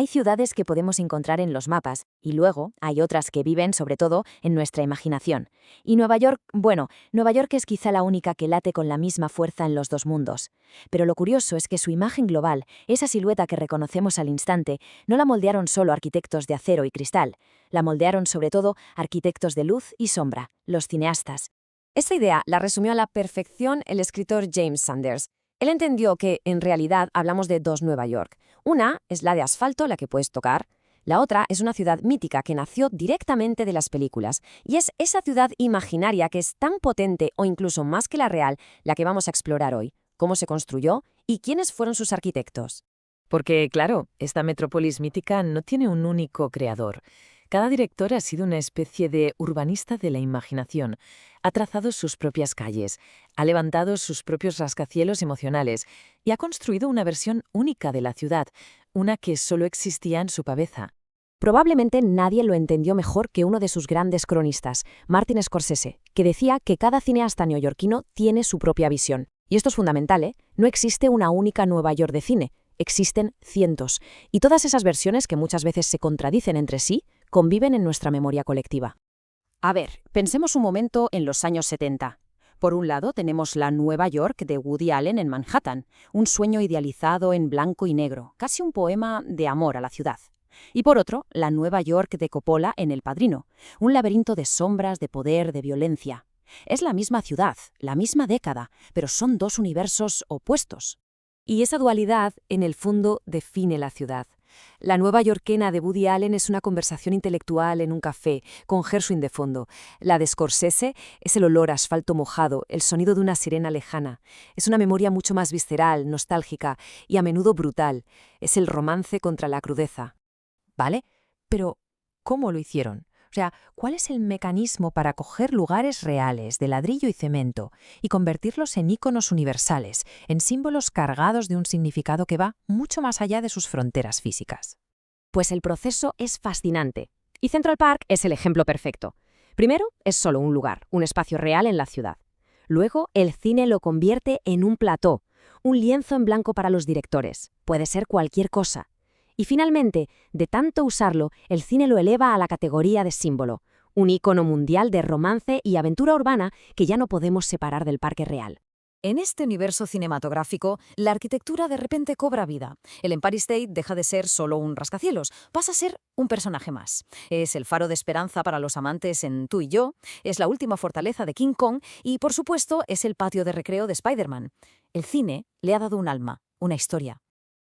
Hay ciudades que podemos encontrar en los mapas y luego hay otras que viven sobre todo en nuestra imaginación. Y Nueva York, bueno, Nueva York es quizá la única que late con la misma fuerza en los dos mundos. Pero lo curioso es que su imagen global, esa silueta que reconocemos al instante, no la moldearon solo arquitectos de acero y cristal, la moldearon sobre todo arquitectos de luz y sombra, los cineastas. Esta idea la resumió a la perfección el escritor James Sanders. Él entendió que, en realidad, hablamos de dos Nueva York. Una es la de asfalto, la que puedes tocar. La otra es una ciudad mítica que nació directamente de las películas. Y es esa ciudad imaginaria que es tan potente o incluso más que la real la que vamos a explorar hoy. Cómo se construyó y quiénes fueron sus arquitectos. Porque, claro, esta metrópolis mítica no tiene un único creador. Cada director ha sido una especie de urbanista de la imaginación. Ha trazado sus propias calles, ha levantado sus propios rascacielos emocionales y ha construido una versión única de la ciudad, una que solo existía en su cabeza. Probablemente nadie lo entendió mejor que uno de sus grandes cronistas, Martin Scorsese, que decía que cada cineasta neoyorquino tiene su propia visión. Y esto es fundamental, ¿eh? No existe una única Nueva York de cine, existen cientos. Y todas esas versiones, que muchas veces se contradicen entre sí, conviven en nuestra memoria colectiva. A ver, pensemos un momento en los años 70. Por un lado tenemos la Nueva York de Woody Allen en Manhattan, un sueño idealizado en blanco y negro, casi un poema de amor a la ciudad. Y por otro, la Nueva York de Coppola en El Padrino, un laberinto de sombras, de poder, de violencia. Es la misma ciudad, la misma década, pero son dos universos opuestos. Y esa dualidad, en el fondo, define la ciudad. La Nueva Yorkena de Woody Allen es una conversación intelectual en un café, con Gershwin de fondo. La de Scorsese es el olor a asfalto mojado, el sonido de una sirena lejana. Es una memoria mucho más visceral, nostálgica y a menudo brutal. Es el romance contra la crudeza. ¿Vale? Pero, ¿cómo lo hicieron? O sea, ¿cuál es el mecanismo para coger lugares reales de ladrillo y cemento y convertirlos en íconos universales, en símbolos cargados de un significado que va mucho más allá de sus fronteras físicas? Pues el proceso es fascinante. Y Central Park es el ejemplo perfecto. Primero, es solo un lugar, un espacio real en la ciudad. Luego, el cine lo convierte en un plató, un lienzo en blanco para los directores. Puede ser cualquier cosa. Y finalmente, de tanto usarlo, el cine lo eleva a la categoría de símbolo, un ícono mundial de romance y aventura urbana que ya no podemos separar del parque real. En este universo cinematográfico, la arquitectura de repente cobra vida. El Empire State deja de ser solo un rascacielos, pasa a ser un personaje más. Es el faro de esperanza para los amantes en Tú y yo, es la última fortaleza de King Kong y, por supuesto, es el patio de recreo de Spider-Man. El cine le ha dado un alma, una historia.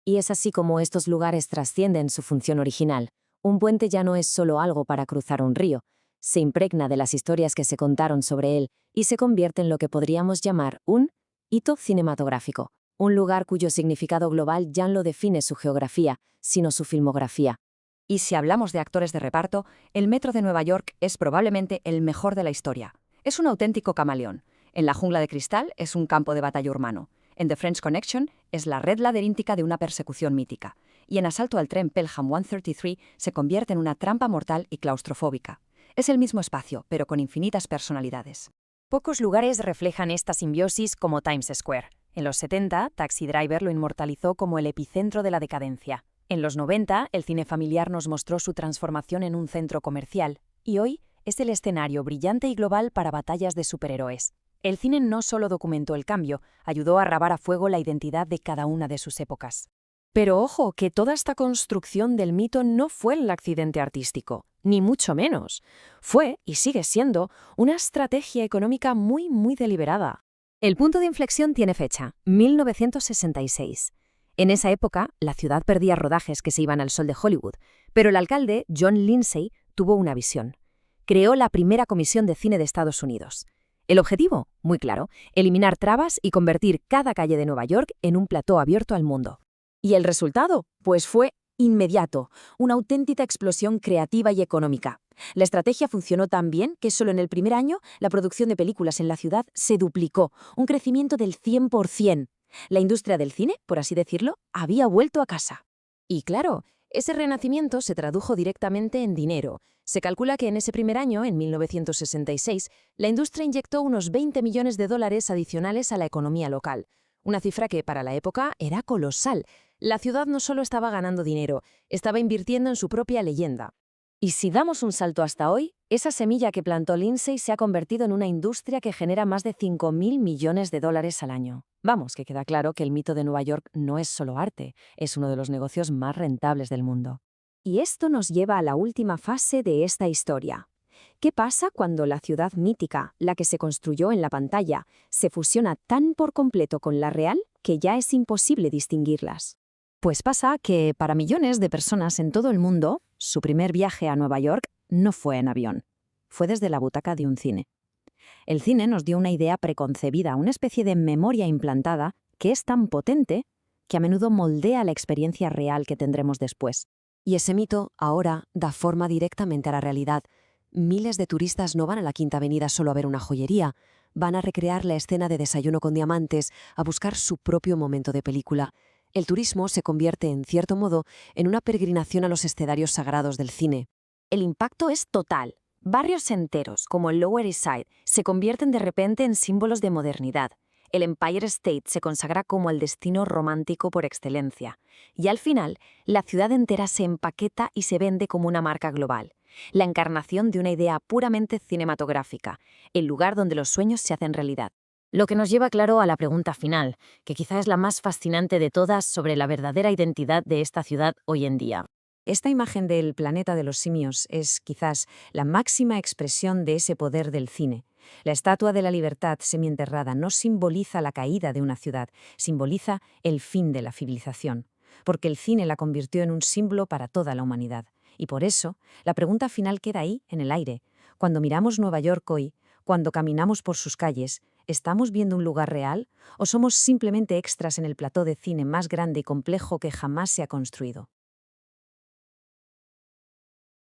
Y es así como estos lugares trascienden su función original. Un puente ya no es solo algo para cruzar un río, se impregna de las historias que se contaron sobre él y se convierte en lo que podríamos llamar un hito cinematográfico, un lugar cuyo significado global ya no lo define su geografía, sino su filmografía. Y si hablamos de actores de reparto, el Metro de Nueva York es probablemente el mejor de la historia. Es un auténtico camaleón. En La Jungla de Cristal es un campo de batalla urbano. En The French Connection es la red laberíntica de una persecución mítica. Y en Asalto al tren Pelham 133 se convierte en una trampa mortal y claustrofóbica. Es el mismo espacio, pero con infinitas personalidades. Pocos lugares reflejan esta simbiosis como Times Square. En los 70, Taxi Driver lo inmortalizó como el epicentro de la decadencia. En los 90, el cine familiar nos mostró su transformación en un centro comercial. Y hoy es el escenario brillante y global para batallas de superhéroes. El cine no solo documentó el cambio, ayudó a arrabar a fuego la identidad de cada una de sus épocas. Pero ojo, que toda esta construcción del mito no fue el accidente artístico, ni mucho menos. Fue, y sigue siendo, una estrategia económica muy deliberada. El punto de inflexión tiene fecha, 1966. En esa época, la ciudad perdía rodajes que se iban al sol de Hollywood, pero el alcalde, John Lindsay, tuvo una visión. Creó la primera comisión de cine de Estados Unidos. El objetivo, muy claro, eliminar trabas y convertir cada calle de Nueva York en un plató abierto al mundo. ¿Y el resultado? Pues fue inmediato, una auténtica explosión creativa y económica. La estrategia funcionó tan bien que solo en el primer año la producción de películas en la ciudad se duplicó, un crecimiento del 100%. La industria del cine, por así decirlo, había vuelto a casa. Y claro, ese renacimiento se tradujo directamente en dinero. Se calcula que en ese primer año, en 1966, la industria inyectó unos $20 millones adicionales a la economía local. Una cifra que para la época era colosal. La ciudad no solo estaba ganando dinero, estaba invirtiendo en su propia leyenda. Y si damos un salto hasta hoy, esa semilla que plantó Lindsay se ha convertido en una industria que genera más de 5.000 millones de dólares al año. Vamos, que queda claro que el mito de Nueva York no es solo arte, es uno de los negocios más rentables del mundo. Y esto nos lleva a la última fase de esta historia. ¿Qué pasa cuando la ciudad mítica, la que se construyó en la pantalla, se fusiona tan por completo con la real que ya es imposible distinguirlas? Pues pasa que para millones de personas en todo el mundo, su primer viaje a Nueva York no fue en avión, fue desde la butaca de un cine. El cine nos dio una idea preconcebida, una especie de memoria implantada que es tan potente que a menudo moldea la experiencia real que tendremos después. Y ese mito ahora da forma directamente a la realidad. Miles de turistas no van a la Quinta Avenida solo a ver una joyería, van a recrear la escena de Desayuno con Diamantes, a buscar su propio momento de película. El turismo se convierte, en cierto modo, en una peregrinación a los escenarios sagrados del cine. El impacto es total. Barrios enteros, como el Lower East Side, se convierten de repente en símbolos de modernidad. El Empire State se consagra como el destino romántico por excelencia. Y al final, la ciudad entera se empaqueta y se vende como una marca global. La encarnación de una idea puramente cinematográfica, el lugar donde los sueños se hacen realidad. Lo que nos lleva claro a la pregunta final, que quizá es la más fascinante de todas sobre la verdadera identidad de esta ciudad hoy en día. Esta imagen del planeta de los simios es quizás la máxima expresión de ese poder del cine. La Estatua de la Libertad semienterrada no simboliza la caída de una ciudad, simboliza el fin de la civilización, porque el cine la convirtió en un símbolo para toda la humanidad. Y por eso, la pregunta final queda ahí, en el aire. Cuando miramos Nueva York hoy, cuando caminamos por sus calles, ¿estamos viendo un lugar real o somos simplemente extras en el plató de cine más grande y complejo que jamás se ha construido?